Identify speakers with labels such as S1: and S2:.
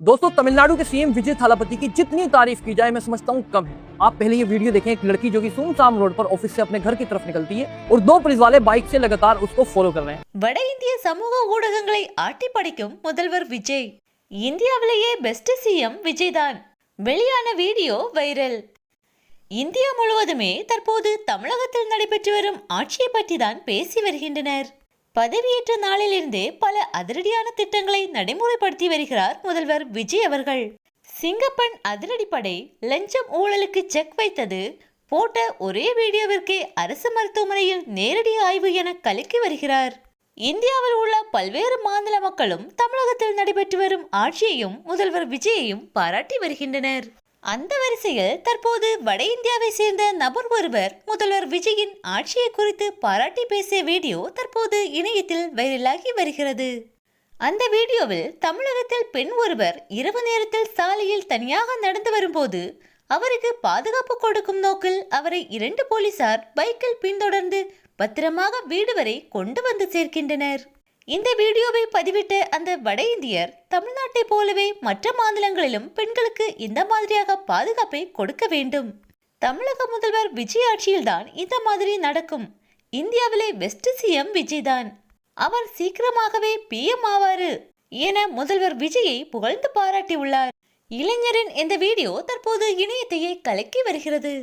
S1: दोस्तों, तमिलनाडु के सीएम विजय थालापति की जितनी तारीफ की जाए मैं समझता हूँ कम है। आप पहले ये वीडियो देखें, एक लड़की जो कि सुनसान रोड पर ऑफिस से अपने घर की तरफ निकलती है और दो पुलिस वाले बाइक से लगातार उसको फॉलो कर रहे हैं।
S2: வட இந்திய சமூக ஊடகங்களை ஆட்டி படைக்கும் முதல்வர் விஜய். இந்தியாவிலேயே பெஸ்ட் சிஎம் விஜய் தான். வெளியான வீடியோ வைரல். இந்தியா முழுவதுமே தற்போது தமிழகத்தில் நடைபெற்று வரும் ஆட்சியை பற்றி தான் பேசி வருகின்றனர். பதவியேற்ற நாளிலிருந்தே பல அதிரடியான திட்டங்களை நடைமுறைப்படுத்தி வருகிறார் முதல்வர் விஜய் அவர்கள். சிங்கப்பெண் அதிரடிப்படை, லஞ்சம் ஊழலுக்கு செக் வைத்தது போட்ட ஒரே வீடியோவிற்கே அரசு மருத்துவமனையில் நேரடி ஆய்வு என கலக்கி வருகிறார். இந்தியாவில் உள்ள பல்வேறு மாநில மக்களும் தமிழகத்தில் நடைபெற்று வரும் ஆட்சியையும் முதல்வர் விஜயையும் பாராட்டி வருகின்றனர். அந்த வரிசையில் தற்போது வட இந்தியாவை சேர்ந்த நபர் ஒருவர் முதல்வர் விஜயின் ஆட்சியை குறித்து பாராட்டி பேசிய வீடியோ தற்போது இணையத்தில் வைரலாகி வருகிறது. அந்த வீடியோவில் தமிழகத்தில் பெண் ஒருவர் இரவு நேரத்தில் சாலையில் தனியாக நடந்து வரும்போது அவருக்கு பாதுகாப்பு கொடுக்கும் நோக்கில் அவரை 2 போலீசார் பைக்கில் பின்தொடர்ந்து பத்திரமாக வீடு வரை கொண்டு வந்து சேர்க்கின்றனர். இந்த வீடியோவை பதிவிட்ட அந்த வட இந்தியர், தமிழ்நாட்டை போலவே மற்ற மாநிலங்களிலும் பெண்களுக்கு இந்த மாதிரியாக பாதுகாப்பை கொடுக்க வேண்டும். தமிழக முதல்வர் விஜய் ஆட்சியில்தான் இந்த மாதிரி நடக்கும். இந்தியாவிலே பெஸ்ட் சிஎம் விஜய் தான். அவர் சீக்கிரமாகவே பிஎம் ஆவாரு என முதல்வர் விஜயை புகழ்ந்து பாராட்டியுள்ளார். இளைஞரின் இந்த வீடியோ தற்போது இணையத்தையே கலக்கி வருகிறது.